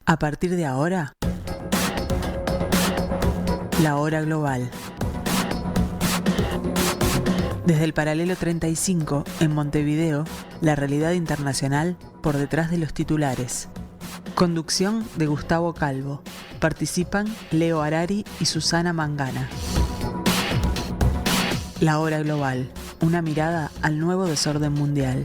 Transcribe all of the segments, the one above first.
A partir de ahora, la hora global. Desde el paralelo 35, en Montevideo, la realidad internacional por detrás de los titulares. Conducción de Gustavo Calvo. Participan Leo Harari y Susana Mangana. La hora global. Una mirada al nuevo desorden mundial.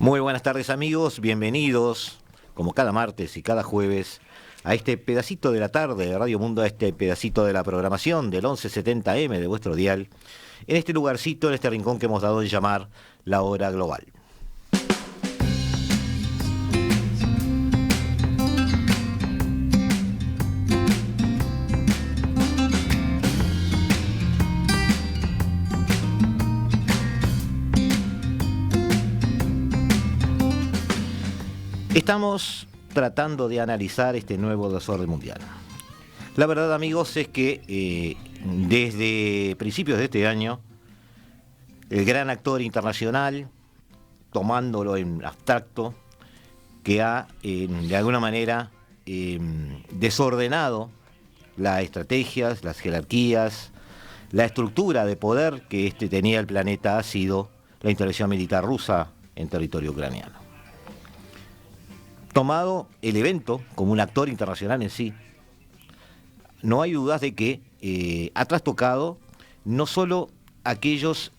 Muy buenas tardes, amigos, bienvenidos, como cada martes y cada jueves, a este pedacito de la tarde de Radio Mundo, a este pedacito de la programación del 1170M de vuestro dial, en este lugarcito, en este rincón que hemos dado en llamar la hora global. Estamos tratando de analizar este nuevo desorden mundial. La verdad, amigos, es que desde principios de este año, el gran actor internacional, tomándolo en abstracto, que ha de alguna manera desordenado las estrategias, las jerarquías, la estructura de poder que tenía el planeta, ha sido la intervención militar rusa en territorio ucraniano. Tomado el evento como un actor internacional en sí, no hay dudas de que ha trastocado no solo aquellos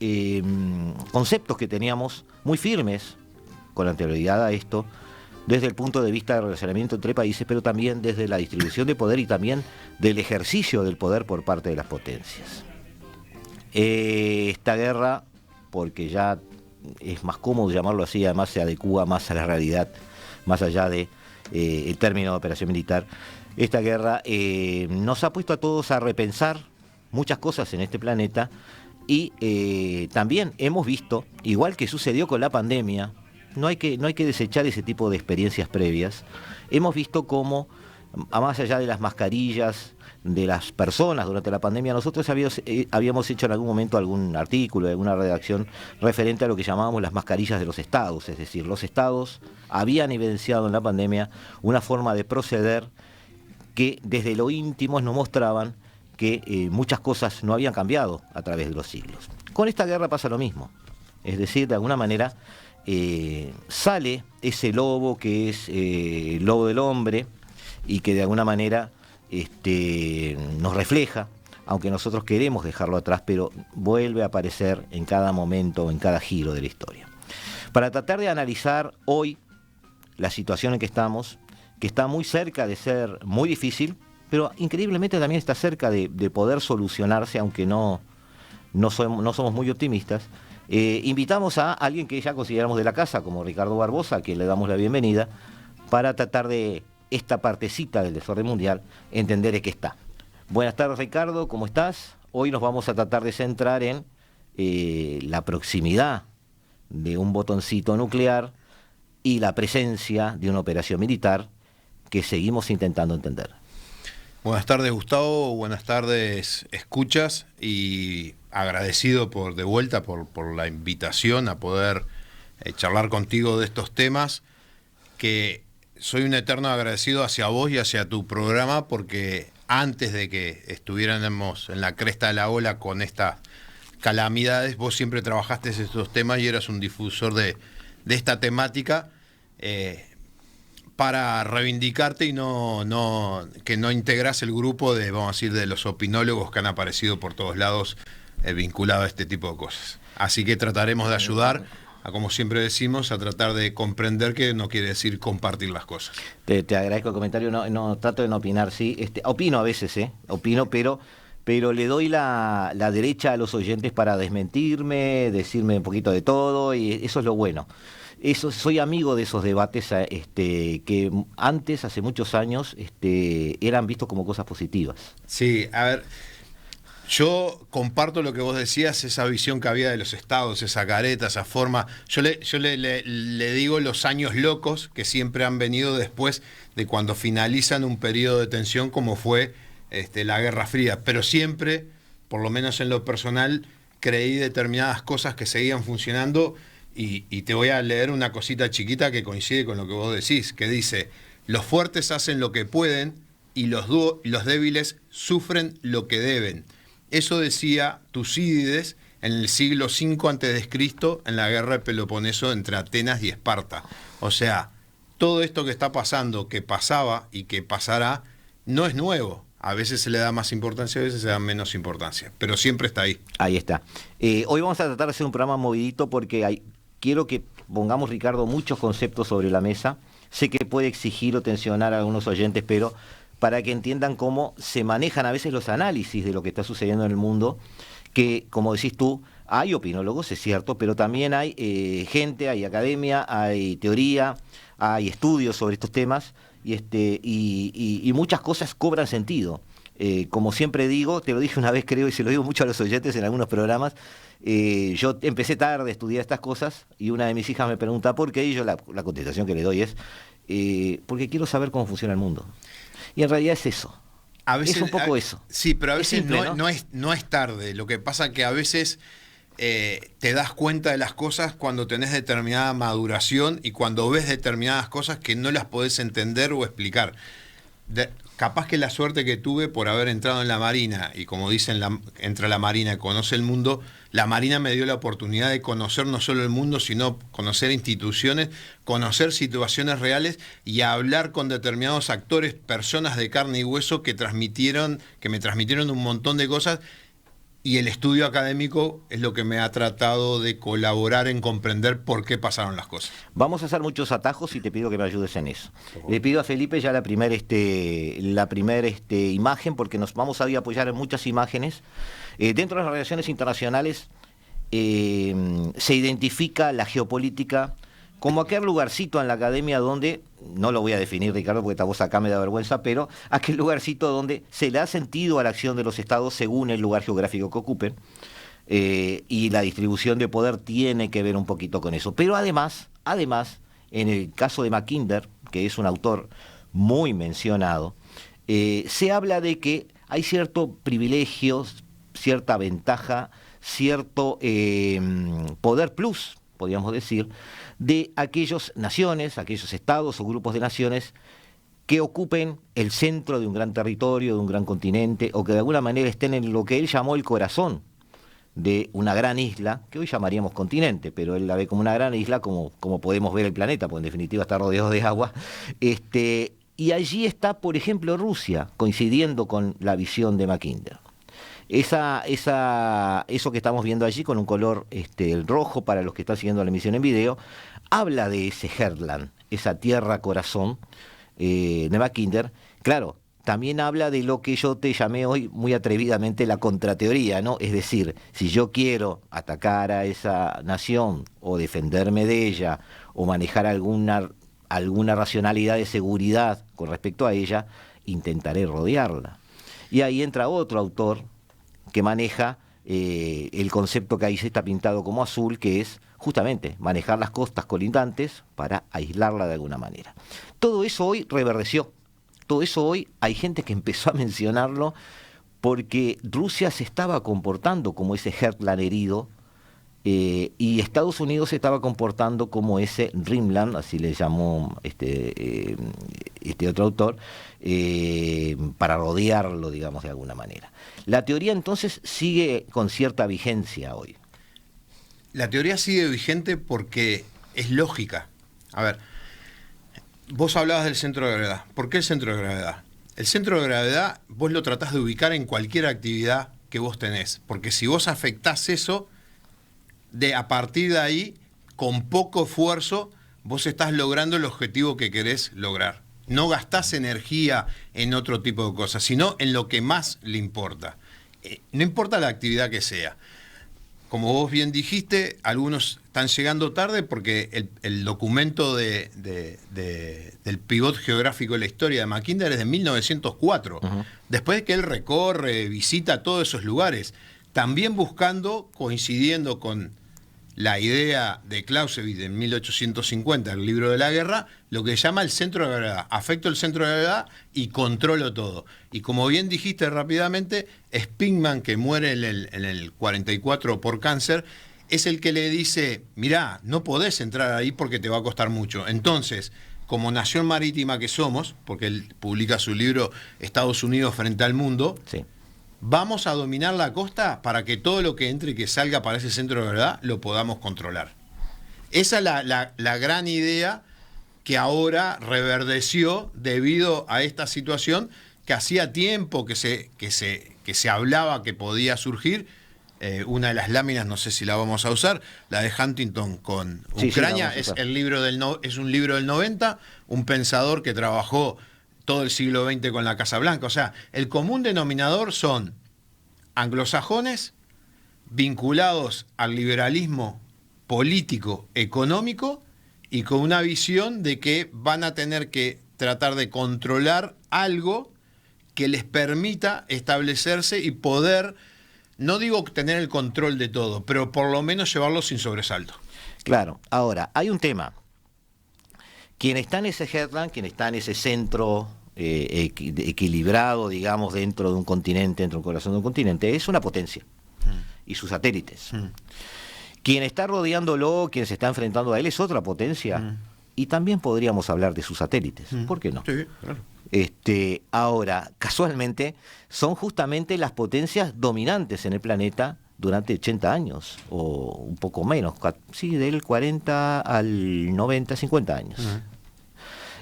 conceptos que teníamos muy firmes con anterioridad a esto, desde el punto de vista del relacionamiento entre países, pero también desde la distribución de poder y también del ejercicio del poder por parte de las potencias. Esta guerra, porque ya es más cómodo llamarlo así, además se adecúa más a la realidad, más allá de el término de operación militar, esta guerra nos ha puesto a todos a repensar muchas cosas en este planeta y también hemos visto, igual que sucedió con la pandemia, no hay que desechar ese tipo de experiencias previas, hemos visto cómo, más allá de las mascarillas de las personas durante la pandemia, nosotros habíamos hecho en algún momento algún artículo, alguna redacción referente a lo que llamábamos las mascarillas de los estados, es decir, los estados habían evidenciado en la pandemia una forma de proceder que desde lo íntimo nos mostraban que muchas cosas no habían cambiado a través de los siglos. Con esta guerra pasa lo mismo, es decir, de alguna manera sale ese lobo que es el lobo del hombre y que de alguna manera nos refleja, aunque nosotros queremos dejarlo atrás, pero vuelve a aparecer en cada momento, en cada giro de la historia. Para tratar de analizar hoy la situación en que estamos, que está muy cerca de ser muy difícil, pero increíblemente también está cerca de poder solucionarse, aunque no somos muy optimistas, invitamos a alguien que ya consideramos de la casa, como Ricardo Barbosa, a quien le damos la bienvenida, para tratar de esta partecita del desorden mundial, entender en qué está. Buenas tardes, Ricardo, ¿cómo estás? Hoy nos vamos a tratar de centrar en la proximidad de un botoncito nuclear y la presencia de una operación militar que seguimos intentando entender. Buenas tardes, Gustavo, buenas tardes, escuchas, y agradecido de vuelta por la invitación a poder charlar contigo de estos temas, que soy un eterno agradecido hacia vos y hacia tu programa, porque antes de que estuviéramos en la cresta de la ola con estas calamidades, vos siempre trabajaste estos temas y eras un difusor de esta temática para reivindicarte y que no integras el grupo de, vamos a decir, de los opinólogos que han aparecido por todos lados vinculados a este tipo de cosas. Así que trataremos de ayudar a, como siempre decimos, a tratar de comprender, que no quiere decir compartir las cosas. Te agradezco el comentario, no trato de no opinar, sí, opino a veces, opino, pero le doy la derecha a los oyentes para desmentirme, decirme un poquito de todo, y eso es lo bueno. Soy amigo de esos debates que antes, hace muchos años, eran vistos como cosas positivas. Sí, a ver, yo comparto lo que vos decías, esa visión que había de los estados, esa careta, esa forma. Yo le digo los años locos que siempre han venido después de cuando finalizan un periodo de tensión como fue la Guerra Fría. Pero siempre, por lo menos en lo personal, creí determinadas cosas que seguían funcionando Y te voy a leer una cosita chiquita que coincide con lo que vos decís, que dice: los fuertes hacen lo que pueden y los débiles sufren lo que deben. Eso decía Tucídides en el siglo V a.C., en la guerra de Peloponeso entre Atenas y Esparta. O sea, todo esto que está pasando, que pasaba y que pasará, no es nuevo. A veces se le da más importancia, a veces se da menos importancia, pero siempre está ahí. Ahí está. Hoy vamos a tratar de hacer un programa movidito porque quiero que pongamos, Ricardo, muchos conceptos sobre la mesa. Sé que puede exigir o tensionar a algunos oyentes, pero para que entiendan cómo se manejan a veces los análisis de lo que está sucediendo en el mundo, que, como decís tú, hay opinólogos, es cierto, pero también hay gente, hay academia, hay teoría, hay estudios sobre estos temas, y muchas cosas cobran sentido. Como siempre digo, te lo dije una vez creo, y se lo digo mucho a los oyentes en algunos programas, yo empecé tarde a estudiar estas cosas, y una de mis hijas me pregunta ¿por qué? Y yo la contestación que le doy es porque quiero saber cómo funciona el mundo. Y en realidad es eso. A veces, es un poco eso. Sí, pero a veces simple, no es tarde. Lo que pasa es que a veces te das cuenta de las cosas cuando tenés determinada maduración y cuando ves determinadas cosas que no las podés entender o explicar. Capaz que la suerte que tuve por haber entrado en la Marina, y como dicen, entra a la Marina y conoce el mundo, la Marina me dio la oportunidad de conocer no solo el mundo, sino conocer instituciones, conocer situaciones reales y hablar con determinados actores, personas de carne y hueso que me transmitieron un montón de cosas. Y el estudio académico es lo que me ha tratado de colaborar en comprender por qué pasaron las cosas. Vamos a hacer muchos atajos y te pido que me ayudes en eso. Le pido a Felipe ya la primera imagen, porque nos vamos a apoyar en muchas imágenes. Dentro de las relaciones internacionales se identifica la geopolítica como aquel lugarcito en la academia donde, no lo voy a definir, Ricardo, porque esta voz acá me da vergüenza, pero aquel lugarcito donde se le da sentido a la acción de los estados según el lugar geográfico que ocupen, y la distribución de poder tiene que ver un poquito con eso. Pero además, en el caso de Mackinder, que es un autor muy mencionado, se habla de que hay cierto privilegio, cierta ventaja, cierto poder plus, podríamos decir, de aquellas naciones, aquellos estados o grupos de naciones que ocupen el centro de un gran territorio, de un gran continente, o que de alguna manera estén en lo que él llamó el corazón de una gran isla, que hoy llamaríamos continente, pero él la ve como una gran isla, como podemos ver el planeta, porque en definitiva está rodeado de agua. Y allí está, por ejemplo, Rusia, coincidiendo con la visión de Mackinder. Eso que estamos viendo allí con un color el rojo para los que están siguiendo la emisión en video, habla de ese Heartland, esa tierra corazón de Mackinder. Claro, también habla de lo que yo te llamé hoy muy atrevidamente la contrateoría, ¿no? Es decir, si yo quiero atacar a esa nación o defenderme de ella o manejar alguna racionalidad de seguridad con respecto a ella, intentaré rodearla. Y ahí entra otro autor que maneja el concepto que ahí se está pintado como azul, que es justamente manejar las costas colindantes para aislarla de alguna manera. Todo eso hoy reverdeció, todo eso hoy hay gente que empezó a mencionarlo porque Rusia se estaba comportando como ese Heartland herido, y Estados Unidos se estaba comportando como ese Rimland, así le llamó este otro autor, para rodearlo, digamos, de alguna manera. La teoría entonces sigue con cierta vigencia hoy. La teoría sigue vigente porque es lógica. A ver, vos hablabas del centro de gravedad. ¿Por qué el centro de gravedad? El centro de gravedad vos lo tratás de ubicar en cualquier actividad que vos tenés, porque si vos afectás eso, a partir de ahí, con poco esfuerzo, vos estás logrando el objetivo que querés lograr. No gastás energía en otro tipo de cosas, sino en lo que más le importa. No importa la actividad que sea. Como vos bien dijiste, algunos están llegando tarde porque el documento del pivot geográfico de la historia de Mackinder es de 1904. Uh-huh. Después de que él recorre, visita todos esos lugares, también coincidiendo con la idea de Clausewitz en 1850, el libro de la guerra, lo que llama el centro de gravedad. Afecto el centro de gravedad y controlo todo. Y como bien dijiste rápidamente, Spingman, que muere en el 44 por cáncer, es el que le dice, mirá, no podés entrar ahí porque te va a costar mucho. Entonces, como nación marítima que somos, porque él publica su libro Estados Unidos frente al mundo, Sí. vamos a dominar la costa para que todo lo que entre y que salga para ese centro de verdad lo podamos controlar. Esa es la gran idea que ahora reverdeció debido a esta situación que hacía tiempo que se hablaba que podía surgir. Una de las láminas, no sé si la vamos a usar, la de Huntington con Sí, Ucrania, sí, es un libro del 90, un pensador que trabajó todo el siglo XX con la Casa Blanca. O sea, el común denominador son anglosajones vinculados al liberalismo político, económico, y con una visión de que van a tener que tratar de controlar algo que les permita establecerse y poder, no digo tener el control de todo, pero por lo menos llevarlo sin sobresalto. Claro, ahora, hay un tema. Quien está en ese headland, quien está en ese centro equilibrado, digamos, dentro de un continente, dentro del corazón de un continente, es una potencia. Y sus satélites. Quien está rodeándolo, quien se está enfrentando a él, es otra potencia. Y también podríamos hablar de sus satélites. ¿Por qué no? Sí, claro. Ahora, casualmente, son justamente las potencias dominantes en el planeta durante 80 años, o un poco menos, sí, del 40 al 90, 50 años.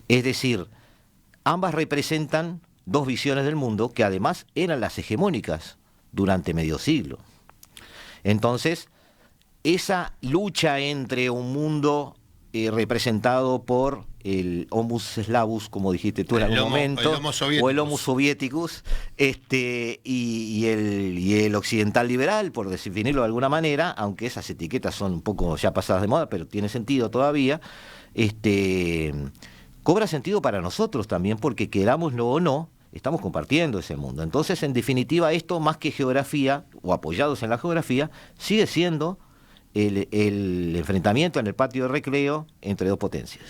Es decir, ambas representan dos visiones del mundo que además eran las hegemónicas durante medio siglo. Entonces, esa lucha entre un mundo representado por el Homus Slavus, como dijiste tú en algún momento, o el Homus Sovieticus, y el occidental liberal, por definirlo de alguna manera, aunque esas etiquetas son un poco ya pasadas de moda, pero tiene sentido todavía, cobra sentido para nosotros también, porque querámoslo o no, estamos compartiendo ese mundo. Entonces, en definitiva, esto más que geografía, o apoyados en la geografía, sigue siendo el enfrentamiento en el patio de recreo entre dos potencias.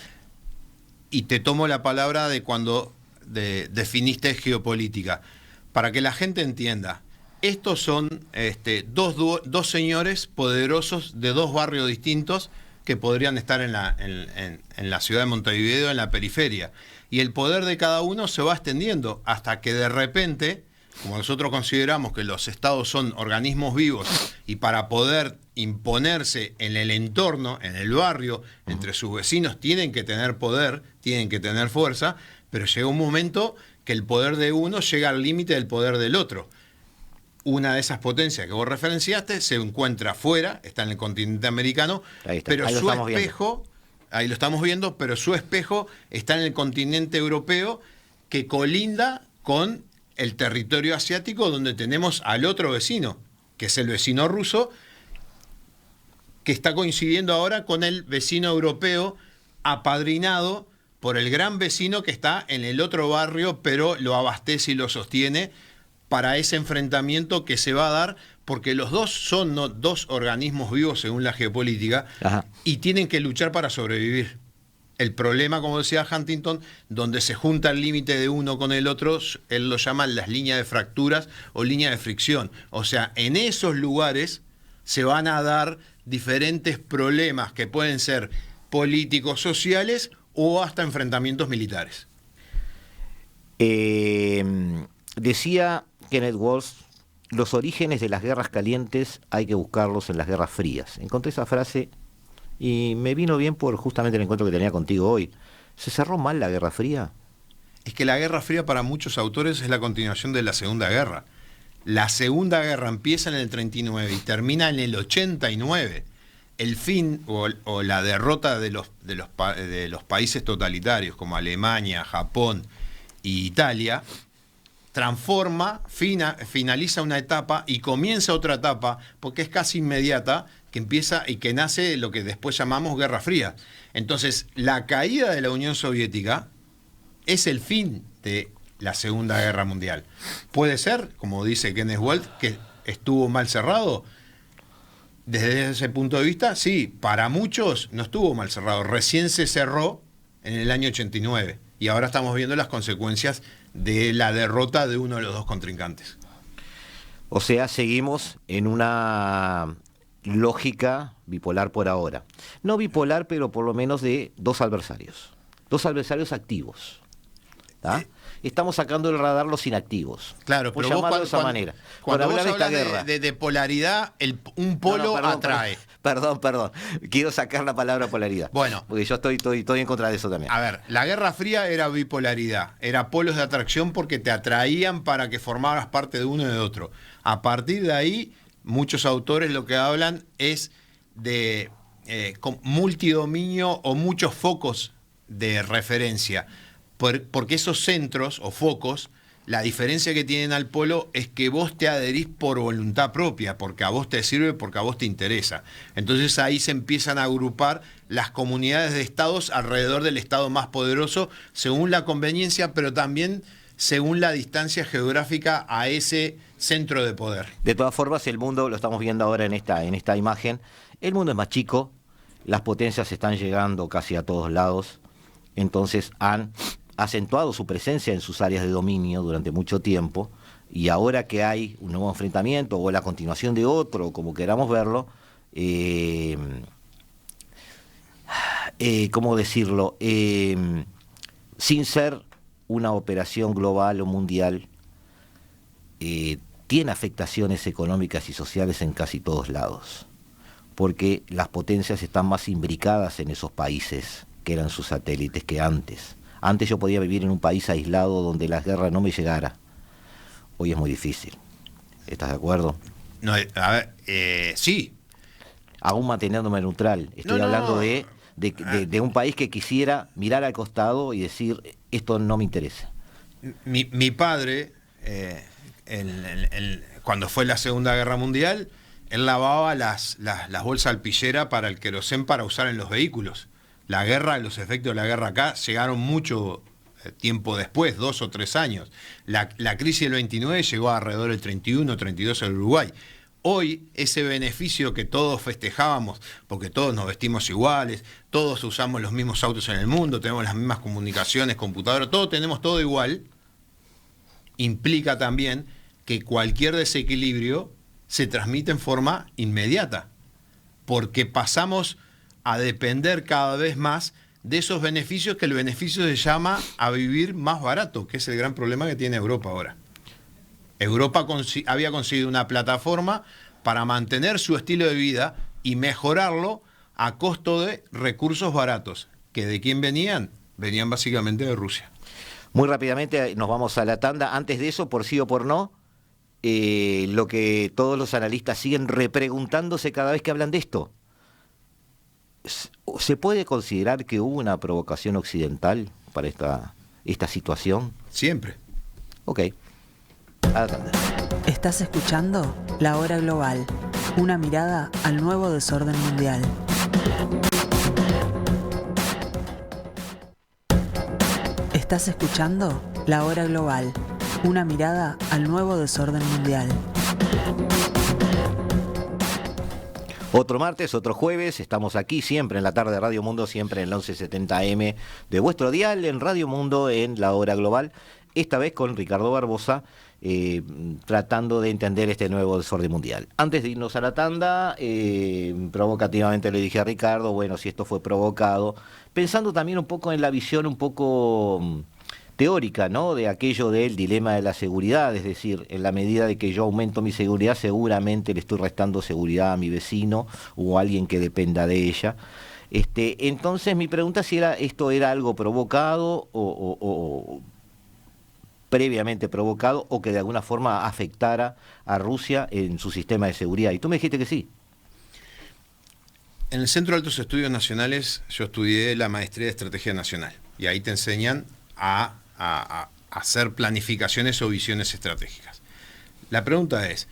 Y te tomo la palabra de cuando definiste geopolítica, para que la gente entienda. Estos son dos señores poderosos de dos barrios distintos que podrían estar en la ciudad de Montevideo, en la periferia. Y el poder de cada uno se va extendiendo hasta que de repente, como nosotros consideramos que los estados son organismos vivos y para poder imponerse en el entorno, en el barrio, entre sus vecinos, tienen que tener poder, tienen que tener fuerza, pero llega un momento que el poder de uno llega al límite del poder del otro. Una de esas potencias que vos referenciaste se encuentra afuera, está en el continente americano, pero su espejo, ahí lo estamos viendo, pero su espejo está en el continente europeo, que colinda con el territorio asiático, donde tenemos al otro vecino, que es el vecino ruso, que está coincidiendo ahora con el vecino europeo, apadrinado por el gran vecino que está en el otro barrio, pero lo abastece y lo sostiene para ese enfrentamiento que se va a dar, porque los dos son dos organismos vivos según la geopolítica. Ajá. Y tienen que luchar para sobrevivir. El problema, como decía Huntington, donde se junta el límite de uno con el otro, él lo llama las líneas de fracturas o líneas de fricción. O sea, en esos lugares se van a dar diferentes problemas que pueden ser políticos, sociales o hasta enfrentamientos militares. Decía Kenneth Walsh, los orígenes de las guerras calientes hay que buscarlos en las guerras frías. Encontré esa frase y me vino bien por justamente el encuentro que tenía contigo hoy. ¿Se cerró mal la Guerra Fría? Es que la Guerra Fría para muchos autores es la continuación de la Segunda Guerra. La Segunda Guerra empieza en el 39 y termina en el 89. El fin o la derrota de los países totalitarios como Alemania, Japón e Italia finaliza una etapa y comienza otra etapa, porque es casi inmediata, que empieza y que nace lo que después llamamos Guerra Fría. Entonces, la caída de la Unión Soviética es el fin de la Segunda Guerra Mundial. Puede ser, como dice Kenneth Walsh, que estuvo mal cerrado. Desde ese punto de vista, sí, para muchos no estuvo mal cerrado. Recién se cerró en el año 89 y ahora estamos viendo las consecuencias de la derrota de uno de los dos contrincantes. O sea, seguimos en una lógica bipolar por ahora. No bipolar, pero por lo menos de dos adversarios activos. ¿Tá? Estamos sacando del radar los inactivos. Claro, por pero llamarlo vos de esa manera. Cuando Por vos hablar de esta hablas guerra. de polaridad, un polo atrae. Perdón. Quiero sacar la palabra polaridad. Bueno. Porque yo estoy en contra de eso también. A ver, la Guerra Fría era bipolaridad, era polos de atracción porque te atraían para que formaras parte de uno y de otro. A partir de ahí, muchos autores lo que hablan es de multidominio o muchos focos de referencia, porque esos centros o focos, la diferencia que tienen al polo es que vos te adherís por voluntad propia, porque a vos te sirve, porque a vos te interesa. Entonces ahí se empiezan a agrupar las comunidades de estados alrededor del estado más poderoso, según la conveniencia, pero también según la distancia geográfica a ese centro de poder. De todas formas, el mundo, lo estamos viendo ahora en esta imagen, el mundo es más chico, las potencias están llegando casi a todos lados, entonces han acentuado su presencia en sus áreas de dominio durante mucho tiempo, y ahora que hay un nuevo enfrentamiento o la continuación de otro, como queramos verlo, ¿cómo decirlo? Sin ser una operación global o mundial, tiene afectaciones económicas y sociales en casi todos lados, porque las potencias están más imbricadas en esos países que eran sus satélites que antes. Antes yo podía vivir en un país aislado donde la guerra no me llegara. Hoy es muy difícil. ¿Estás de acuerdo? No, a ver, sí. Aún manteniéndome neutral. Estoy hablando de un país que quisiera mirar al costado y decir, esto no me interesa. Mi padre, cuando fue la Segunda Guerra Mundial, él lavaba las bolsas alpillera para el querosén para usar en los vehículos. La guerra, los efectos de la guerra acá llegaron mucho tiempo después, 2 o 3 años. La crisis del 29 llegó alrededor del 31, 32 en Uruguay. Hoy ese beneficio que todos festejábamos, porque todos nos vestimos iguales, todos usamos los mismos autos en el mundo, tenemos las mismas comunicaciones, computadoras, todos tenemos todo igual, implica también que cualquier desequilibrio se transmite en forma inmediata, porque pasamos a depender cada vez más de esos beneficios, que el beneficio se llama a vivir más barato, que es el gran problema que tiene Europa ahora. Europa había conseguido una plataforma para mantener su estilo de vida y mejorarlo a costo de recursos baratos, que ¿de quién venían? Venían básicamente de Rusia. Muy rápidamente nos vamos a la tanda. Antes de eso, por sí o por no, lo que todos los analistas siguen repreguntándose cada vez que hablan de esto. ¿Se puede considerar que hubo una provocación occidental para esta situación? Siempre. Ok. A la tanda. Estás escuchando La Hora Global, una mirada al nuevo desorden mundial. Estás escuchando La Hora Global, una mirada al nuevo desorden mundial. Otro martes, otro jueves, estamos aquí siempre en la tarde de Radio Mundo, siempre en el 1170 AM de vuestro dial, en Radio Mundo, en La Hora Global, esta vez con Ricardo Barbosa, tratando de entender este nuevo desorden mundial. Antes de irnos a la tanda, provocativamente le dije a Ricardo, bueno, si esto fue provocado, pensando también un poco en la visión un poco teórica, ¿no?, de aquello del dilema de la seguridad, es decir, en la medida de que yo aumento mi seguridad, seguramente le estoy restando seguridad a mi vecino o a alguien que dependa de ella. Entonces mi pregunta si esto era algo provocado o previamente provocado, o que de alguna forma afectara a Rusia en su sistema de seguridad. Y tú me dijiste que sí. En el Centro de Altos Estudios Nacionales yo estudié la maestría de Estrategia Nacional, y ahí te enseñan a hacer planificaciones o visiones estratégicas. La pregunta es,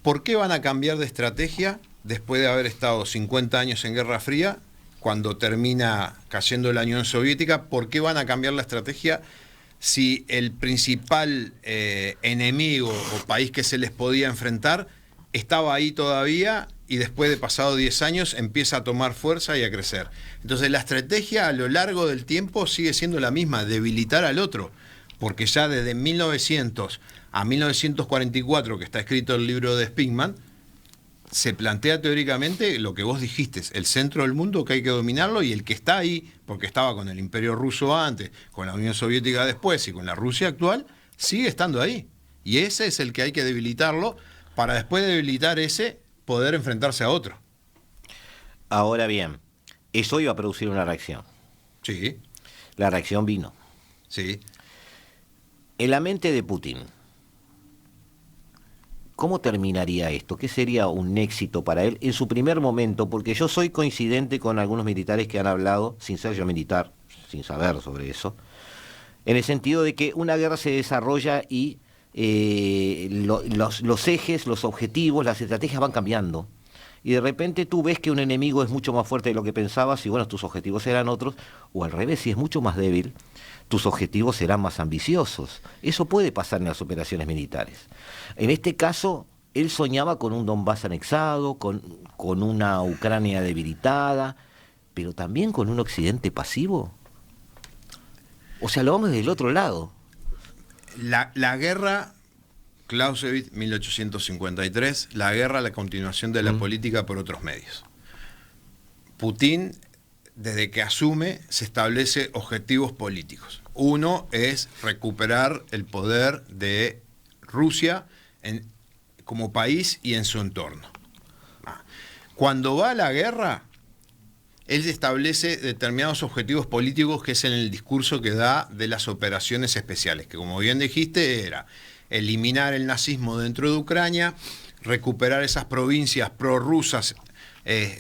¿por qué van a cambiar de estrategia después de haber estado 50 años en Guerra Fría, cuando termina cayendo la Unión Soviética? ¿Por qué van a cambiar la estrategia si el principal enemigo o país que se les podía enfrentar estaba ahí todavía, y después de pasado 10 años empieza a tomar fuerza y a crecer? Entonces la estrategia a lo largo del tiempo sigue siendo la misma, debilitar al otro, porque ya desde 1900 a 1944, que está escrito el libro de Spigman, se plantea teóricamente lo que vos dijiste, el centro del mundo que hay que dominarlo, y el que está ahí, porque estaba con el Imperio Ruso antes, con la Unión Soviética después y con la Rusia actual, sigue estando ahí. Y ese es el que hay que debilitarlo para después de debilitar ese poder enfrentarse a otro. Ahora bien, eso iba a producir una reacción. Sí. La reacción vino. Sí. En la mente de Putin, ¿cómo terminaría esto? ¿Qué sería un éxito para él en su primer momento? Porque yo soy coincidente con algunos militares que han hablado, sin ser yo militar, sin saber sobre eso, en el sentido de que una guerra se desarrolla y los ejes, los objetivos, las estrategias van cambiando. Y de repente tú ves que un enemigo es mucho más fuerte de lo que pensabas y bueno, tus objetivos eran otros, o al revés, si es mucho más débil, tus objetivos serán más ambiciosos. Eso puede pasar en las operaciones militares. En este caso, él soñaba con un Donbass anexado, con una Ucrania debilitada, pero también con un Occidente pasivo. O sea, lo vamos del otro lado. La guerra, Clausewitz, 1853, la guerra, la continuación de la política por otros medios. Putin, desde que asume, se establece objetivos políticos. Uno es recuperar el poder de Rusia como país y en su entorno. Cuando va a la guerra, él establece determinados objetivos políticos, que es en el discurso que da de las operaciones especiales, que como bien dijiste era eliminar el nazismo dentro de Ucrania, recuperar esas provincias prorrusas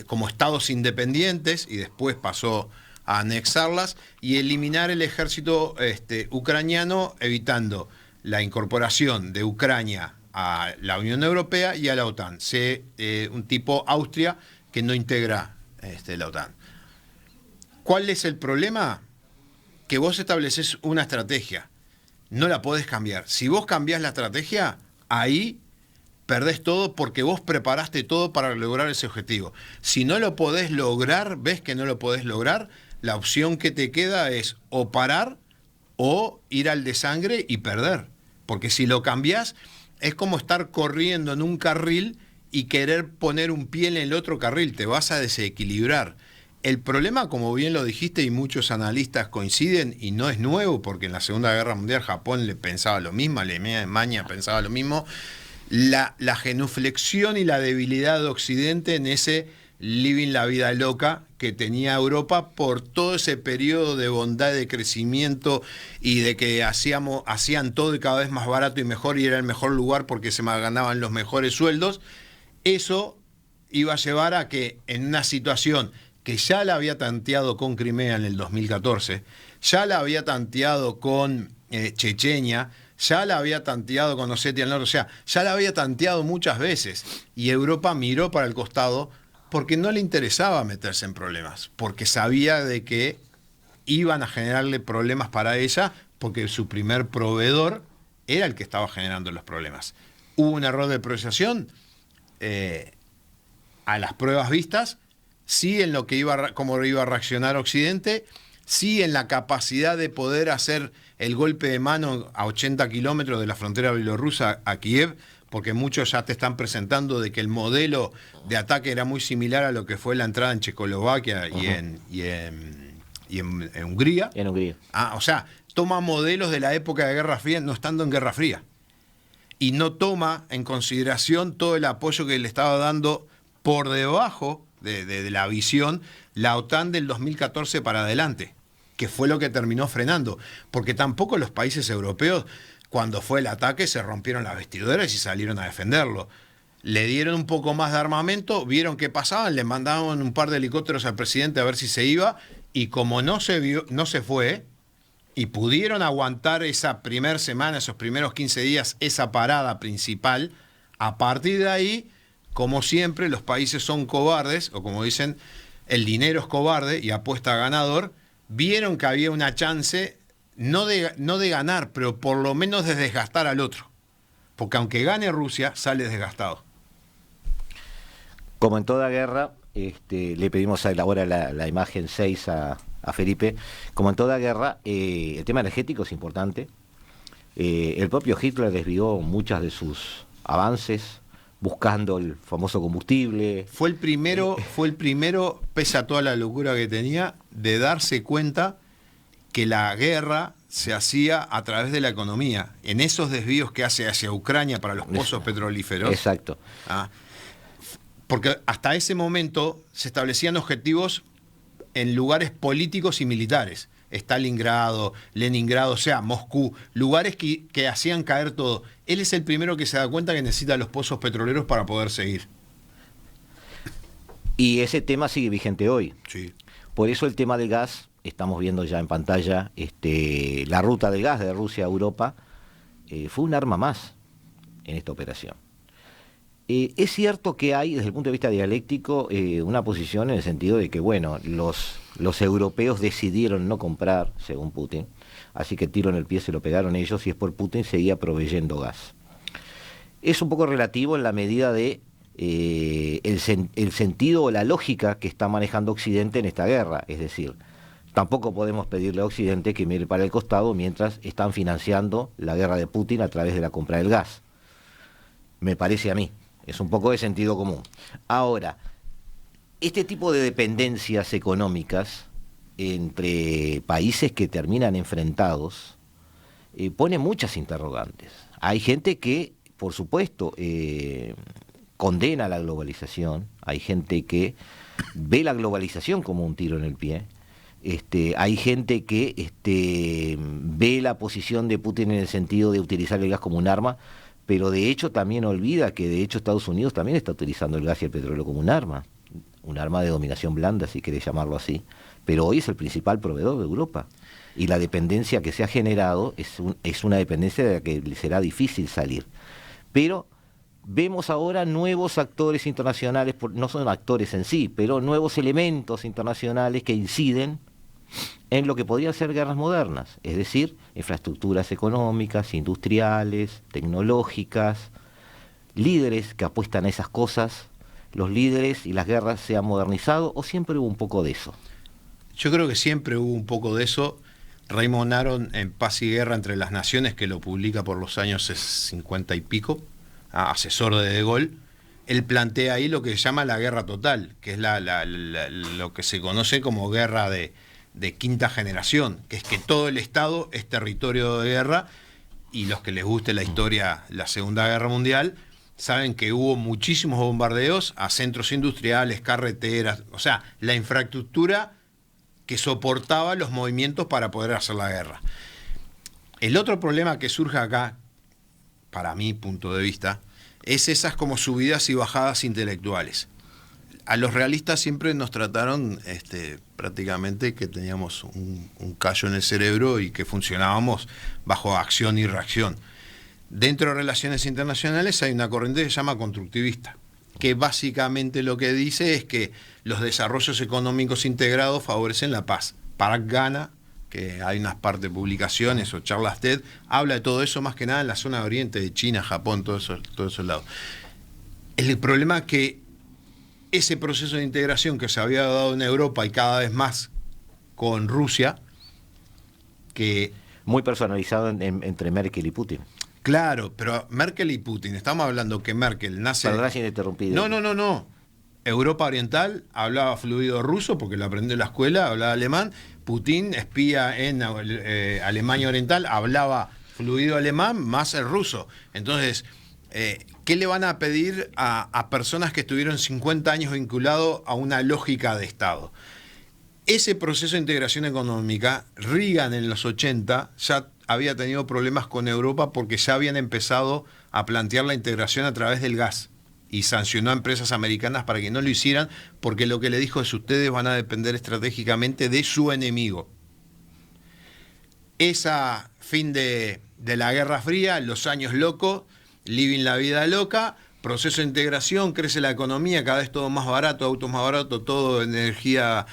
como estados independientes, y después pasó a anexarlas, y eliminar el ejército ucraniano, evitando la incorporación de Ucrania a la Unión Europea y a la OTAN. Un tipo Austria que no integra la OTAN. ¿Cuál es el problema? Que vos estableces una estrategia, no la podés cambiar. Si vos cambiás la estrategia, ahí perdés todo, porque vos preparaste todo para lograr ese objetivo. Si no lo podés lograr, ves que no lo podés lograr, la opción que te queda es o parar o ir al desangre y perder. Porque si lo cambiás, es como estar corriendo en un carril y querer poner un pie en el otro carril, te vas a desequilibrar. El problema, como bien lo dijiste y muchos analistas coinciden, y no es nuevo porque en la Segunda Guerra Mundial Japón le pensaba lo mismo, Alemania pensaba lo mismo, la genuflexión y la debilidad de Occidente en ese living la vida loca que tenía Europa por todo ese periodo de bondad, de crecimiento y de que hacían todo y cada vez más barato y mejor, y era el mejor lugar porque se ganaban los mejores sueldos. Eso iba a llevar a que en una situación que ya la había tanteado con Crimea en el 2014, ya la había tanteado con Chechenia, ya la había tanteado con Osetia del Norte, o sea, ya la había tanteado muchas veces, y Europa miró para el costado porque no le interesaba meterse en problemas, porque sabía de que iban a generarle problemas para ella, porque su primer proveedor era el que estaba generando los problemas. Hubo un error de priorización a las pruebas vistas, sí en lo que cómo iba a reaccionar Occidente, sí en la capacidad de poder hacer el golpe de mano a 80 kilómetros de la frontera bielorrusa a Kiev, porque muchos ya te están presentando de que el modelo de ataque era muy similar a lo que fue la entrada en Checoslovaquia y en Hungría. En Hungría. O sea, toma modelos de la época de Guerra Fría, no estando en Guerra Fría. Y no toma en consideración todo el apoyo que le estaba dando por debajo de la visión la OTAN del 2014 para adelante, que fue lo que terminó frenando, porque tampoco los países europeos, cuando fue el ataque, se rompieron las vestiduras y salieron a defenderlo. Le dieron un poco más de armamento, vieron qué pasaban, le mandaban un par de helicópteros al presidente a ver si se iba, y como no se fue, y pudieron aguantar esa primera semana, esos primeros 15 días, esa parada principal, a partir de ahí, como siempre, los países son cobardes, o como dicen, el dinero es cobarde y apuesta a ganador. Vieron que había una chance, no de ganar, pero por lo menos de desgastar al otro. Porque aunque gane Rusia, sale desgastado. Como en toda guerra, le pedimos ahora la imagen 6 a Felipe. Como en toda guerra, el tema energético es importante. El propio Hitler desvió muchas de sus avances buscando el famoso combustible. Fue el primero, pese a toda la locura que tenía, de darse cuenta que la guerra se hacía a través de la economía, en esos desvíos que hace hacia Ucrania para los pozos petrolíferos. Exacto. Porque hasta ese momento se establecían objetivos en lugares políticos y militares. Stalingrado, Leningrado, o sea, Moscú, lugares que hacían caer todo. Él es el primero que se da cuenta que necesita los pozos petroleros para poder seguir. Y ese tema sigue vigente hoy. Sí. Por eso el tema del gas, estamos viendo ya en pantalla, la ruta del gas de Rusia a Europa, fue un arma más en esta operación. Es cierto que hay, desde el punto de vista dialéctico, una posición en el sentido de que, bueno, los europeos decidieron no comprar, según Putin, así que tiro en el pie se lo pegaron ellos, y es por Putin seguía proveyendo gas. Es un poco relativo en la medida de el sentido o la lógica que está manejando Occidente en esta guerra, es decir, tampoco podemos pedirle a Occidente que mire para el costado mientras están financiando la guerra de Putin a través de la compra del gas. Me parece a mí. Es un poco de sentido común. Ahora, este tipo de dependencias económicas entre países que terminan enfrentados pone muchas interrogantes. Hay gente que, por supuesto, condena la globalización, hay gente que ve la globalización como un tiro en el pie, hay gente que ve la posición de Putin en el sentido de utilizar el gas como un arma, pero de hecho también olvida que de hecho Estados Unidos también está utilizando el gas y el petróleo como un arma de dominación blanda, si querés llamarlo así, pero hoy es el principal proveedor de Europa. Y la dependencia que se ha generado es una dependencia de la que será difícil salir. Pero vemos ahora nuevos actores internacionales, no son actores en sí, pero nuevos elementos internacionales que inciden en lo que podrían ser guerras modernas, es decir, infraestructuras económicas, industriales, tecnológicas, líderes que apuestan a esas cosas. Los líderes y las guerras se han modernizado, ¿o siempre hubo un poco de eso? Yo creo que siempre hubo un poco de eso. Raymond Aron, en Paz y Guerra entre las Naciones, que lo publica por los años 50 y pico, asesor de Gaulle, él plantea ahí lo que se llama la guerra total, que es lo que se conoce como guerra de quinta generación, que es que todo el Estado es territorio de guerra, y los que les guste la historia, la Segunda Guerra Mundial, saben que hubo muchísimos bombardeos a centros industriales, carreteras, o sea, la infraestructura que soportaba los movimientos para poder hacer la guerra. El otro problema que surge acá, para mi punto de vista, es esas como subidas y bajadas intelectuales. A los realistas siempre nos trataron prácticamente que teníamos un callo en el cerebro y que funcionábamos bajo acción y reacción. Dentro de relaciones internacionales hay una corriente que se llama constructivista, que básicamente lo que dice es que los desarrollos económicos integrados favorecen la paz. Parag Gana, que hay unas partes de publicaciones o charlas TED, habla de todo eso más que nada en la zona de Oriente, de China, Japón, todos esos lados. El problema es que ese proceso de integración que se había dado en Europa y cada vez más con Rusia, que... Muy personalizado entre Merkel y Putin. Claro, pero Merkel y Putin, estamos hablando que Merkel nace... Perdón, sin interrumpido. No. Europa Oriental hablaba fluido ruso porque lo aprendió en la escuela, hablaba alemán. Putin, espía en Alemania Oriental, hablaba fluido alemán más el ruso. Entonces, ¿qué le van a pedir a personas que estuvieron 50 años vinculados a una lógica de Estado? Ese proceso de integración económica, Reagan en los 80 ya había tenido problemas con Europa porque ya habían empezado a plantear la integración a través del gas y sancionó a empresas americanas para que no lo hicieran, porque lo que le dijo es: ustedes van a depender estratégicamente de su enemigo. Esa fin de la Guerra Fría, los años locos, living la vida loca, proceso de integración, crece la economía, cada vez todo más barato, autos más baratos, todo energía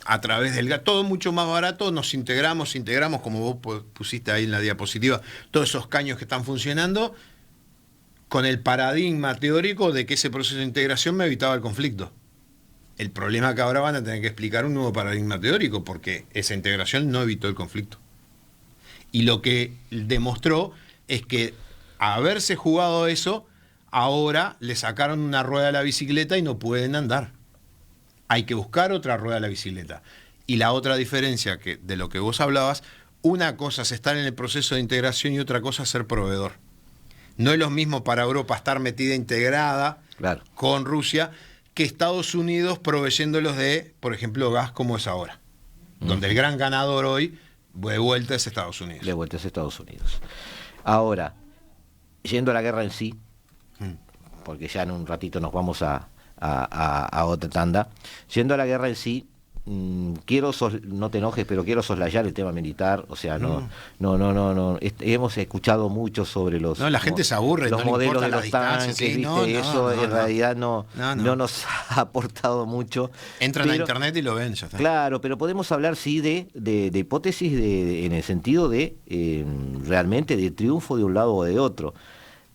a través del gas, todo mucho más barato, nos integramos, como vos pusiste ahí en la diapositiva, todos esos caños que están funcionando, con el paradigma teórico de que ese proceso de integración me evitaba el conflicto. El problema es que ahora van a tener que explicar un nuevo paradigma teórico, porque esa integración no evitó el conflicto. Y lo que demostró es que haberse jugado eso ahora le sacaron una rueda a la bicicleta y no pueden andar. Hay que buscar otra rueda a la bicicleta. Y la otra diferencia de lo que vos hablabas, una cosa es estar en el proceso de integración y otra cosa es ser proveedor. No es lo mismo para Europa estar metida integrada con Rusia que Estados Unidos proveyéndolos de, por ejemplo, gas como es ahora. Donde el gran ganador hoy, de vuelta, es Estados Unidos. De vuelta es Estados Unidos. Ahora, yendo a la guerra en sí, porque ya en un ratito nos vamos a otra tanda, yendo a la guerra en sí, no te enojes, pero quiero soslayar el tema militar. O sea, no. Hemos escuchado mucho sobre los. No, la gente se aburre. Los modelos de los tanques, sí, ¿viste? Eso en realidad no nos ha aportado mucho. Entran a internet y lo ven, ya está. Claro, pero podemos hablar sí de hipótesis en el sentido de realmente de triunfo de un lado o de otro.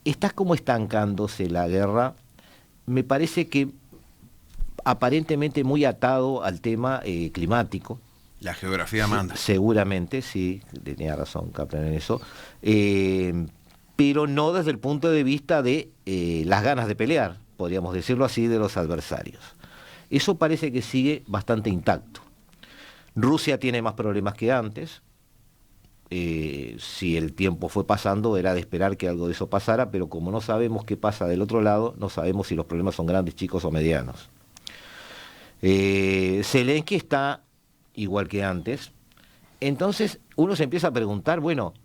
Está como estancándose la guerra. Me parece que aparentemente muy atado al tema climático. La geografía manda. Seguramente, sí, tenía razón Kaplan en eso, pero no desde el punto de vista de las ganas de pelear, podríamos decirlo así, de los adversarios. Eso parece que sigue bastante intacto. Rusia tiene más problemas que antes. Si el tiempo fue pasando, era de esperar que algo de eso pasara, pero como no sabemos qué pasa del otro lado, no sabemos si los problemas son grandes, chicos o medianos. Zelensky está igual que antes. Entonces uno se empieza a preguntar, bueno,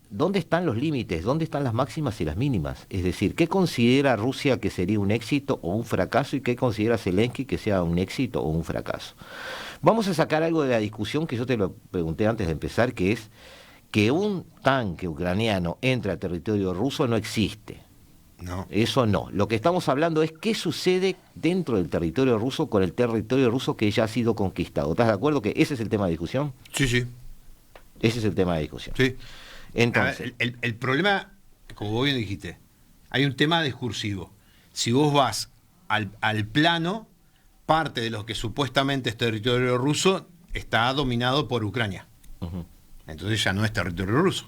¿dónde están los límites? ¿Dónde están las máximas y las mínimas? Es decir, ¿qué considera Rusia que sería un éxito o un fracaso y qué considera Zelensky que sea un éxito o un fracaso? Vamos a sacar algo de la discusión que yo te lo pregunté antes de empezar, que es que un tanque ucraniano entre al territorio ruso no existe. No. Eso no. Lo que estamos hablando es qué sucede dentro del territorio ruso con el territorio ruso que ya ha sido conquistado. ¿Estás de acuerdo que ese es el tema de discusión? Sí, sí. Ese es el tema de discusión. Sí. Entonces, el problema, como vos bien dijiste, hay un tema discursivo. Si vos vas al plano, parte de lo que supuestamente es territorio ruso está dominado por Ucrania. Entonces ya no es territorio ruso.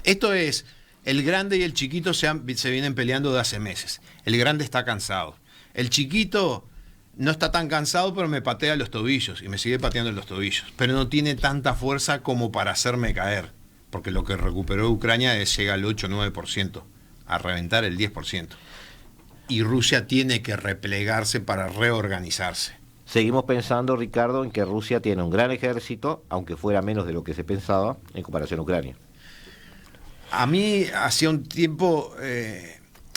Esto es, el grande y el chiquito se vienen peleando de hace meses. El grande está cansado. El chiquito no está tan cansado, pero me patea los tobillos y me sigue pateando los tobillos. Pero no tiene tanta fuerza como para hacerme caer, porque lo que recuperó Ucrania llega al 8-9%, a reventar el 10%. Y Rusia tiene que replegarse para reorganizarse. seguimos pensando, Ricardo, en que Rusia tiene un gran ejército, aunque fuera menos de lo que se pensaba, en comparación a Ucrania. A mí, hacía un tiempo,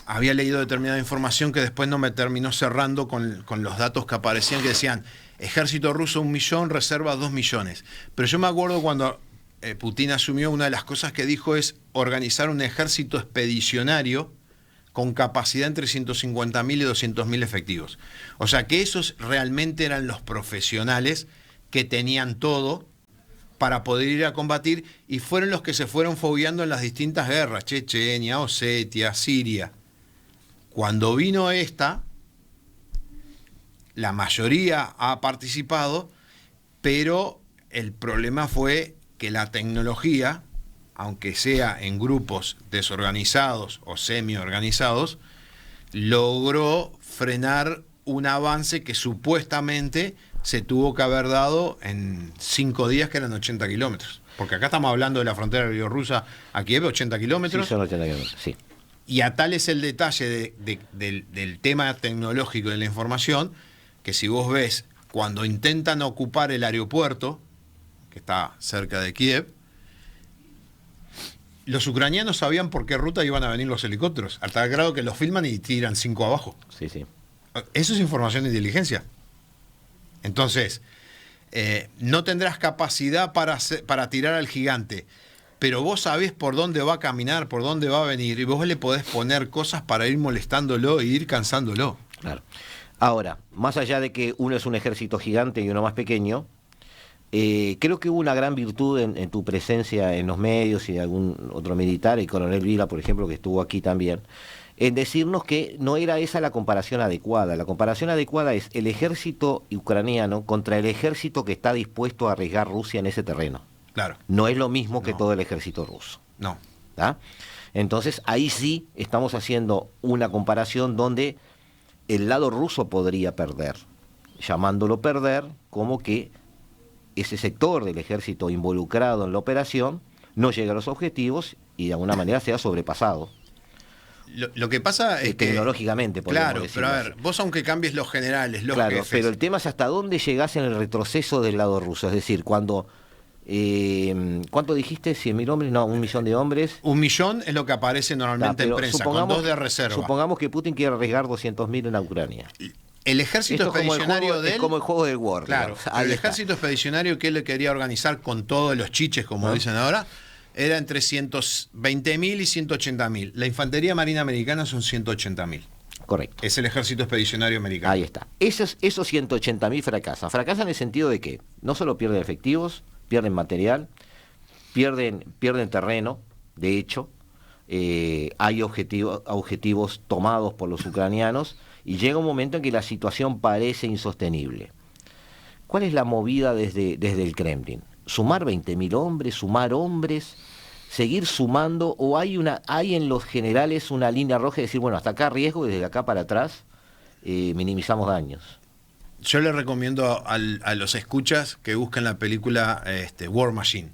había leído determinada información que después no me terminó cerrando con los datos que aparecían, que decían, ejército ruso 1 millón, reserva 2 millones. Pero yo me acuerdo cuando Putin asumió, una de las cosas que dijo es organizar un ejército expedicionario con capacidad entre 150.000 y 200.000 efectivos. O sea que esos realmente eran los profesionales que tenían todo para poder ir a combatir, y fueron los que se fueron fogueando en las distintas guerras, Chechenia, Osetia, Siria. Cuando vino esta, la mayoría ha participado, pero el problema fue que la tecnología, aunque sea en grupos desorganizados o semi-organizados, logró frenar un avance que supuestamente se tuvo que haber dado en 5 días, que eran 80 kilómetros. Porque acá estamos hablando de la frontera bielorrusa a Kiev, 80 kilómetros. Sí, son 80 kilómetros, sí. Y a tal es el detalle del tema tecnológico de la información, que si vos ves, cuando intentan ocupar el aeropuerto, que está cerca de Kiev, los ucranianos sabían por qué ruta iban a venir los helicópteros, a tal grado que los filman y tiran 5 abajo. Sí, sí. Eso es información de inteligencia. Entonces, no tendrás capacidad para tirar al gigante, pero vos sabés por dónde va a caminar, por dónde va a venir, y vos le podés poner cosas para ir molestándolo e ir cansándolo. Claro. Ahora, más allá de que uno es un ejército gigante y uno más pequeño, creo que hubo una gran virtud en tu presencia en los medios y de algún otro militar, el coronel Vila, por ejemplo, que estuvo aquí también, en decirnos que no era esa la comparación adecuada. La comparación adecuada es el ejército ucraniano contra el ejército que está dispuesto a arriesgar Rusia en ese terreno. Claro. No es lo mismo que todo el ejército ruso. No. ¿Tá? Entonces ahí sí estamos haciendo una comparación donde el lado ruso podría perder, llamándolo perder como que ese sector del ejército involucrado en la operación no llega a los objetivos y de alguna manera sea sobrepasado. Lo que pasa es que... Tecnológicamente, podemos Claro, decirlo pero a ver, así. vos aunque cambies los generales, los Claro, jefes... pero el tema es hasta dónde llegás en el retroceso del lado ruso. Es decir, cuando... ¿cuánto dijiste? ¿100.000 hombres? No, 1 millón de hombres. 1 millón es lo que aparece normalmente en prensa, con 2 de reserva. Supongamos que Putin quiere arriesgar 200.000 en la Ucrania. El ejército Esto expedicionario de él... es como el juego del War. Claro, Digamos. el Ahí está. ejército expedicionario que él le quería organizar con todos los chiches, como dicen ahora, era entre 120.000 y 180.000. La infantería marina americana son 180.000. Correcto. Es el ejército expedicionario americano. Ahí está. Esos 180.000 fracasan. Fracasan en el sentido de que no solo pierden efectivos, pierden material, pierden terreno. De hecho, hay objetivos tomados por los ucranianos y llega un momento en que la situación parece insostenible. ¿Cuál es la movida desde el Kremlin? ¿Sumar 20.000 hombres? ¿Sumar hombres? ¿Seguir sumando? ¿O hay en los generales una línea roja de decir, bueno, hasta acá riesgo, desde acá para atrás minimizamos daños? Yo le recomiendo a los escuchas que busquen la película War Machine,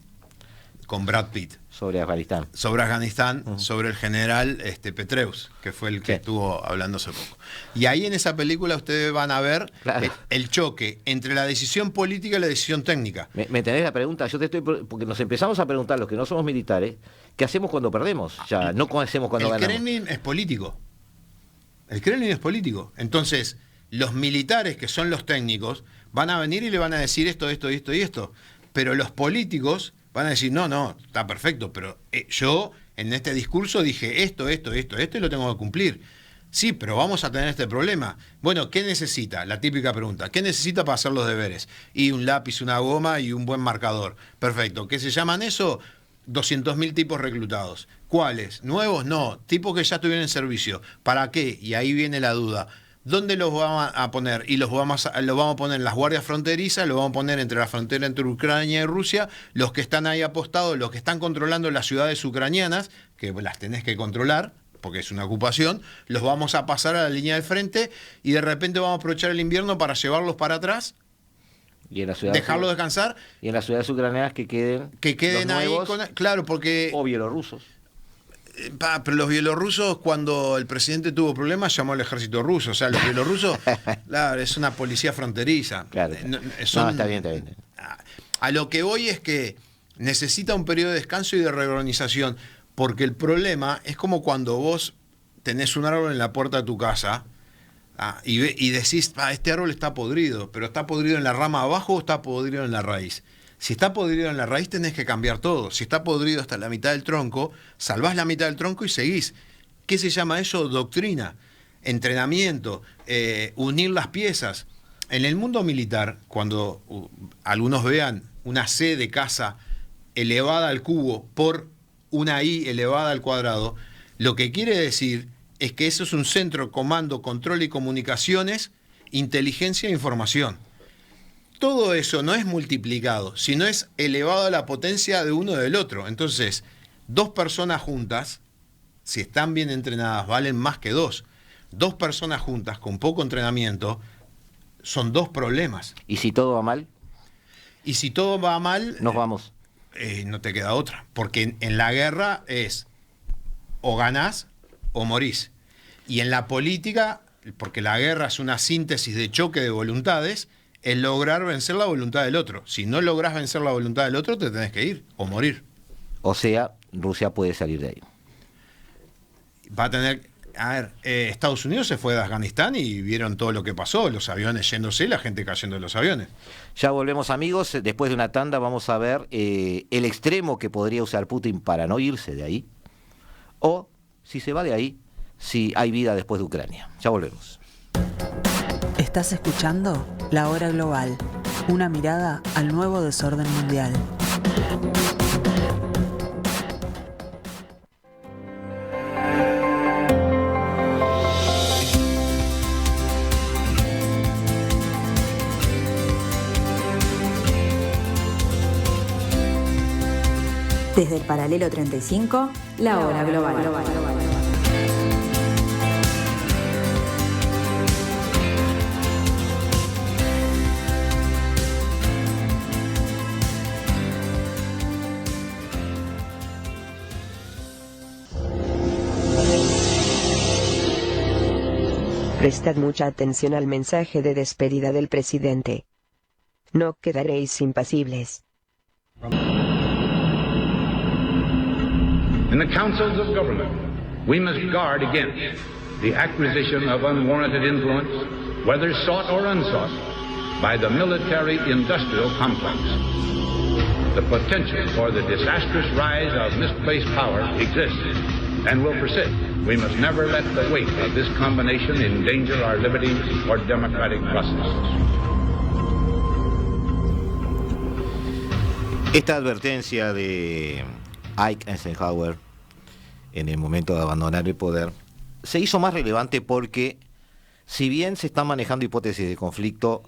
con Brad Pitt. Sobre Afganistán. Sobre Afganistán, sobre el general Petraeus, que fue el que estuvo hablando hace poco. Y ahí en esa película ustedes van a ver el choque entre la decisión política y la decisión técnica. ¿Me tenés la pregunta? Yo te estoy... Porque nos empezamos a preguntar, los que no somos militares, ¿qué hacemos cuando perdemos? Ya, no ¿qué hacemos cuando ganamos? El Kremlin es político. El Kremlin es político. Entonces, los militares, que son los técnicos, van a venir y le van a decir esto y esto. Pero los políticos van a decir, no, está perfecto, pero yo en este discurso dije esto y lo tengo que cumplir. Sí, pero vamos a tener este problema. Bueno, ¿qué necesita? La típica pregunta. ¿Qué necesita para hacer los deberes? Y un lápiz, una goma y un buen marcador. Perfecto. ¿Qué se llaman eso? 200.000 tipos reclutados. ¿Cuáles? ¿Nuevos? No. Tipos que ya estuvieron en servicio. ¿Para qué? Y ahí viene la duda. ¿Dónde los vamos a poner? Y los vamos a poner en las guardias fronterizas, los vamos a poner entre la frontera entre Ucrania y Rusia, los que están ahí apostados, los que están controlando las ciudades ucranianas, que las tenés que controlar, porque es una ocupación, los vamos a pasar a la línea del frente y de repente vamos a aprovechar el invierno para llevarlos para atrás, y en la ciudad dejarlos descansar. Y en las ciudades ucranianas que queden los ahí, nuevos, claro, porque... o bielorrusos. Pero los bielorrusos, cuando el presidente tuvo problemas, llamó al ejército ruso. O sea, los bielorrusos, claro, es una policía fronteriza. Claro. No, está bien. A lo que voy es que necesita un periodo de descanso y de reorganización, porque el problema es como cuando vos tenés un árbol en la puerta de tu casa y decís, este árbol está podrido, pero ¿está podrido en la rama abajo o está podrido en la raíz? Si está podrido en la raíz tenés que cambiar todo. Si está podrido hasta la mitad del tronco, salvás la mitad del tronco y seguís. ¿Qué se llama eso? Doctrina, entrenamiento, unir las piezas. En el mundo militar, cuando algunos vean una C de casa elevada al cubo por una I elevada al cuadrado, lo que quiere decir es que eso es un centro, comando, control y comunicaciones, inteligencia e información. Todo eso no es multiplicado, sino es elevado a la potencia de uno del otro. Entonces, 2 personas juntas, si están bien entrenadas, valen más que 2. 2 personas juntas con poco entrenamiento son 2 problemas. ¿Y si todo va mal? Y si todo va mal... Nos vamos. No te queda otra. Porque en la guerra es o ganás o morís. Y en la política, porque la guerra es una síntesis de choque de voluntades, es lograr vencer la voluntad del otro. Si no lográs vencer la voluntad del otro, te tenés que ir o morir. O sea, Rusia puede salir de ahí. Va a tener... Estados Unidos se fue de Afganistán y vieron todo lo que pasó, los aviones yéndose, la gente cayendo de los aviones. Ya volvemos, amigos. Después de una tanda vamos a ver el extremo que podría usar Putin para no irse de ahí. O, si se va de ahí, si hay vida después de Ucrania. Ya volvemos. Estás escuchando La Hora Global, una mirada al nuevo desorden mundial. Desde el paralelo 35, la hora global. Prestad mucha atención al mensaje de despedida del presidente. No quedaréis impasibles. In the councils of government, we must guard against the acquisition of unwarranted influence, whether sought or unsought, by the military-industrial complex. The potential for the disastrous rise of misplaced power exists and will persist. We must never let the weight of this combination endanger our liberties or democratic processes. Esta advertencia de Ike Eisenhower en el momento de abandonar el poder se hizo más relevante porque, si bien se están manejando hipótesis de conflicto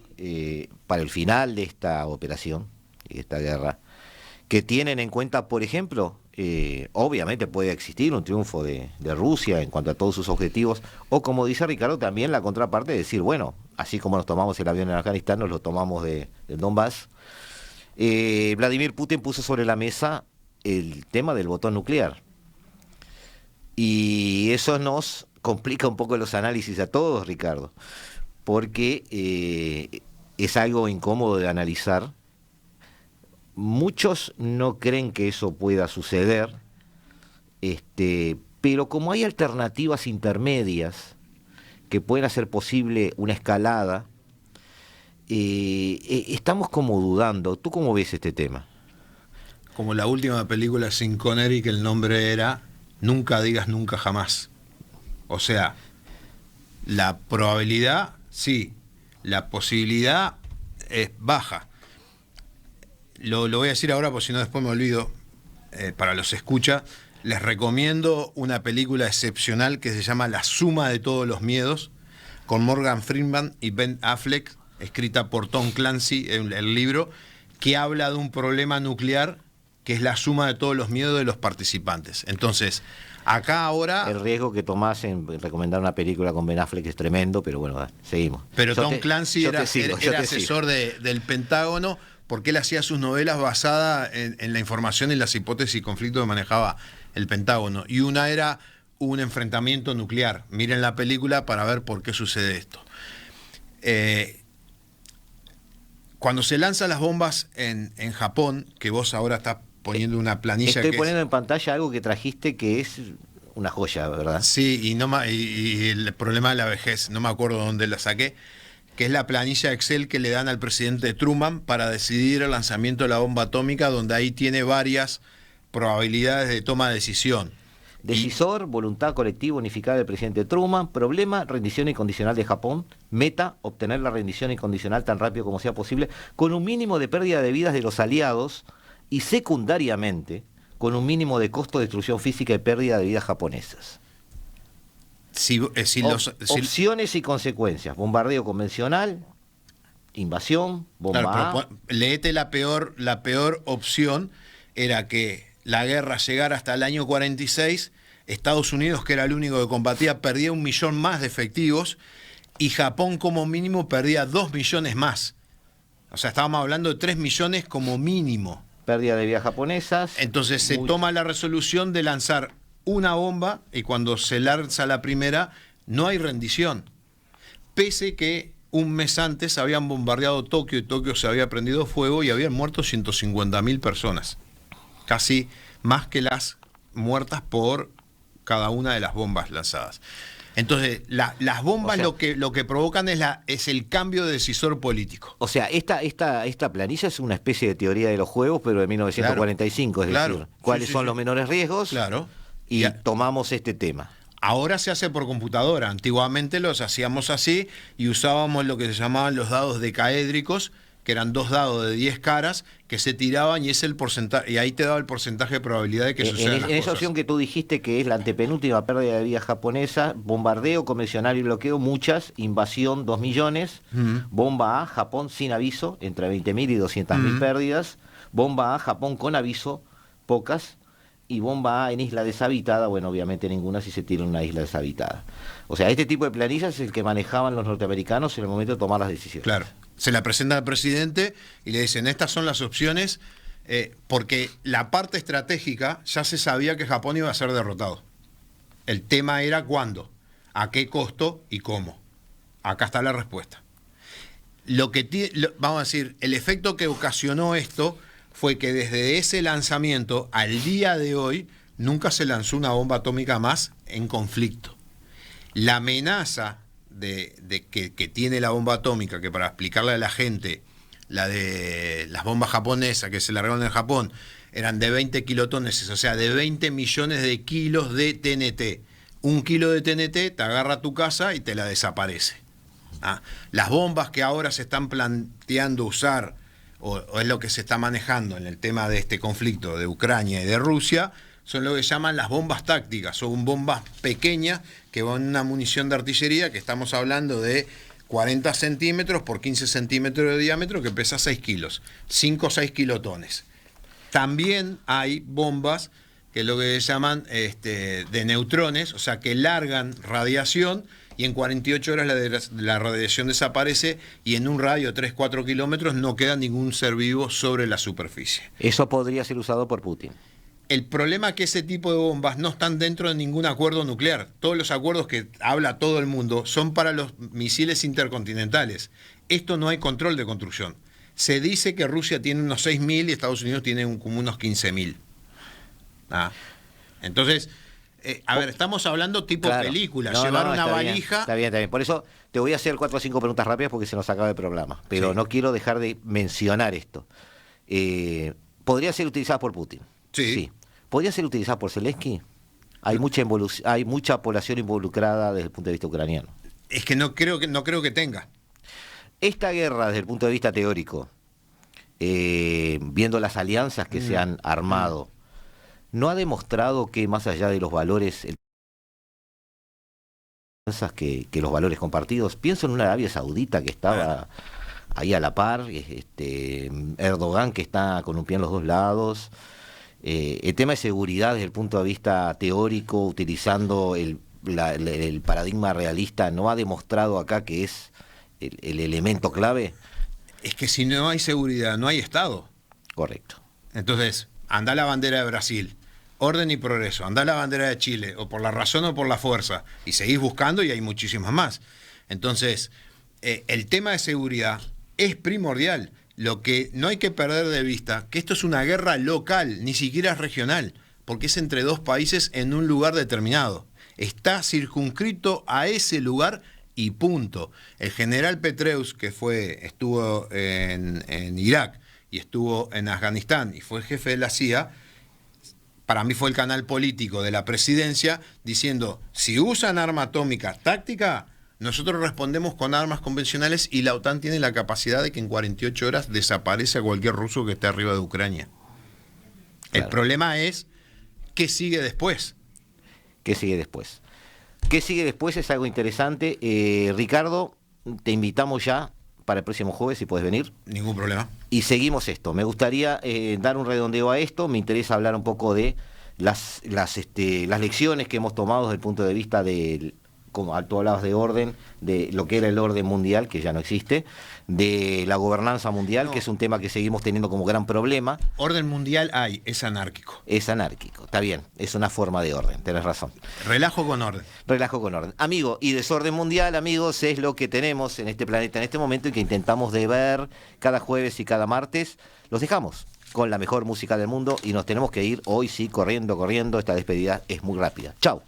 para el final de esta operación y esta guerra, que tienen en cuenta, por ejemplo, obviamente puede existir un triunfo de Rusia en cuanto a todos sus objetivos, o como dice Ricardo, también la contraparte de decir, bueno, así como nos tomamos el avión en Afganistán, nos lo tomamos del Donbass. Vladimir Putin puso sobre la mesa el tema del botón nuclear, y eso nos complica un poco los análisis a todos, Ricardo, porque es algo incómodo de analizar. Muchos no creen que eso pueda suceder, pero como hay alternativas intermedias que pueden hacer posible una escalada, estamos como dudando. ¿Tú cómo ves este tema? Como la última película sin Connery, que el nombre era Nunca digas nunca jamás. O sea, la probabilidad, sí, la posibilidad es baja. Lo voy a decir ahora, porque si no después me olvido. Para los escucha, les recomiendo una película excepcional que se llama La suma de todos los miedos, con Morgan Freeman y Ben Affleck, escrita por Tom Clancy, el libro, que habla de un problema nuclear que es la suma de todos los miedos de los participantes. Entonces, acá ahora... El riesgo que tomás en recomendar una película con Ben Affleck es tremendo, pero bueno, seguimos. Pero Tom Clancy era asesor del Pentágono, porque él hacía sus novelas basadas en la información y las hipótesis y conflictos que manejaba el Pentágono. Y una era un enfrentamiento nuclear. Miren la película para ver por qué sucede esto. Cuando se lanzan las bombas en Japón, que vos ahora estás poniendo una planilla... Estoy poniendo en pantalla algo que trajiste que es una joya, ¿verdad? Sí, y el problema de la vejez, no me acuerdo dónde la saqué, que es la planilla Excel que le dan al presidente Truman para decidir el lanzamiento de la bomba atómica, donde ahí tiene varias probabilidades de toma de decisión. Decisor, voluntad colectiva unificada del presidente Truman. Problema, rendición incondicional de Japón. Meta, obtener la rendición incondicional tan rápido como sea posible, con un mínimo de pérdida de vidas de los aliados y secundariamente con un mínimo de costo de destrucción física y pérdida de vidas japonesas. Opciones y consecuencias: bombardeo convencional, invasión, bomba claro, léete la peor opción, era que la guerra llegara hasta el año 46, Estados Unidos, que era el único que combatía, perdía 1 millón más de efectivos, y Japón como mínimo perdía 2 millones más. O sea, estábamos hablando de 3 millones como mínimo. Pérdida de vidas japonesas. Entonces se toma la resolución de lanzar una bomba, y cuando se lanza la primera no hay rendición, pese que un mes antes habían bombardeado Tokio y Tokio se había prendido fuego y habían muerto 150.000 personas, casi más que las muertas por cada una de las bombas lanzadas. Entonces, las bombas, o sea, lo que provocan es el cambio de decisor político. O sea, esta planilla es una especie de teoría de los juegos, pero de 1945, claro, es decir, cuáles son los menores riesgos, claro, y tomamos este tema. Ahora se hace por computadora. Antiguamente los hacíamos así y usábamos lo que se llamaban los dados decaédricos, que eran 2 dados de 10 caras que se tiraban, y es el porcentaje, y ahí te daba el porcentaje de probabilidad de que sucedan las cosas. En esa opción que tú dijiste, que es la antepenúltima pérdida de vidas japonesa, bombardeo convencional y bloqueo, muchas, invasión 2 millones, bomba A, Japón sin aviso, entre 20.000 y 200.000 pérdidas, bomba A, Japón con aviso, pocas, y bomba A en isla deshabitada, bueno, obviamente ninguna si se tira en una isla deshabitada. O sea, este tipo de planillas es el que manejaban los norteamericanos en el momento de tomar las decisiones. Claro, se la presenta al presidente y le dicen, estas son las opciones, porque la parte estratégica ya se sabía que Japón iba a ser derrotado. El tema era cuándo, a qué costo y cómo. Acá está la respuesta. Vamos a decir, el efecto que ocasionó esto fue que desde ese lanzamiento al día de hoy nunca se lanzó una bomba atómica más en conflicto. La amenaza que tiene la bomba atómica, que para explicarle a la gente, la de las bombas japonesas que se largaron en Japón, eran de 20 kilotones, o sea, de 20 millones de kilos de TNT. 1 kilo de TNT te agarra a tu casa y te la desaparece. Las bombas que ahora se están planteando usar, o es lo que se está manejando en el tema de este conflicto de Ucrania y de Rusia, son lo que llaman las bombas tácticas, son bombas pequeñas que van en una munición de artillería, que estamos hablando de 40 centímetros por 15 centímetros de diámetro, que pesa 6 kilos, 5 o 6 kilotones. También hay bombas que es lo que llaman de neutrones, o sea, que largan radiación, y en 48 horas la radiación desaparece y en un radio de 3-4 kilómetros no queda ningún ser vivo sobre la superficie. Eso podría ser usado por Putin. El problema es que ese tipo de bombas no están dentro de ningún acuerdo nuclear. Todos los acuerdos que habla todo el mundo son para los misiles intercontinentales. Esto no hay control de construcción. Se dice que Rusia tiene unos 6.000 y Estados Unidos tiene como unos 15.000. Entonces... a ver, estamos hablando tipo película, llevar una valija... Está bien. Por eso te voy a hacer 4 o 5 preguntas rápidas porque se nos acaba el programa. Pero no quiero dejar de mencionar esto. ¿Podría ser utilizada por Putin? Sí. ¿Podría ser utilizada por Zelensky? Hay mucha población involucrada desde el punto de vista ucraniano. Es que no creo que tenga. Esta guerra, desde el punto de vista teórico, viendo las alianzas que se han armado, ¿no ha demostrado que más allá de los valores, que los valores compartidos? Pienso en una Arabia Saudita que estaba ahí a la par, Erdogan que está con un pie en los dos lados, el tema de seguridad desde el punto de vista teórico, utilizando el paradigma realista, ¿no ha demostrado acá que es el elemento clave? Es que si no hay seguridad, no hay Estado. Correcto. Entonces, anda la bandera de Brasil, orden y progreso, anda la bandera de Chile, o por la razón o por la fuerza, y seguís buscando y hay muchísimas más. Entonces, el tema de seguridad es primordial. Lo que no hay que perder de vista, que esto es una guerra local, ni siquiera es regional, porque es entre dos países en un lugar determinado. Está circunscrito a ese lugar y punto. El general Petraeus, que estuvo en Irak y estuvo en Afganistán y fue jefe de la CIA, para mí fue el canal político de la presidencia diciendo, si usan arma atómica táctica, nosotros respondemos con armas convencionales y la OTAN tiene la capacidad de que en 48 horas desaparece a cualquier ruso que esté arriba de Ucrania. Claro. El problema es, ¿qué sigue después? ¿Qué sigue después? ¿Qué sigue después? Es algo interesante. Ricardo, te invitamos ya para el próximo jueves, si puedes venir. Ningún problema. Y seguimos esto. Me gustaría dar un redondeo a esto. Me interesa hablar un poco de las lecciones que hemos tomado desde el punto de vista del, como tú hablabas de orden, de lo que era el orden mundial, que ya no existe, de la gobernanza mundial, que es un tema que seguimos teniendo como gran problema. Orden mundial es anárquico. Es anárquico, está bien, es una forma de orden, tenés razón. Relajo con orden. Relajo con orden. Amigo, y desorden mundial, amigos, es lo que tenemos en este planeta en este momento y que intentamos de ver cada jueves y cada martes. Los dejamos con la mejor música del mundo y nos tenemos que ir hoy, sí, corriendo. Esta despedida es muy rápida. Chau.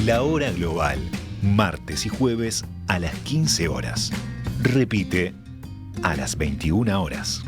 La Hora Global, martes y jueves a las 15 horas. Repite a las 21 horas.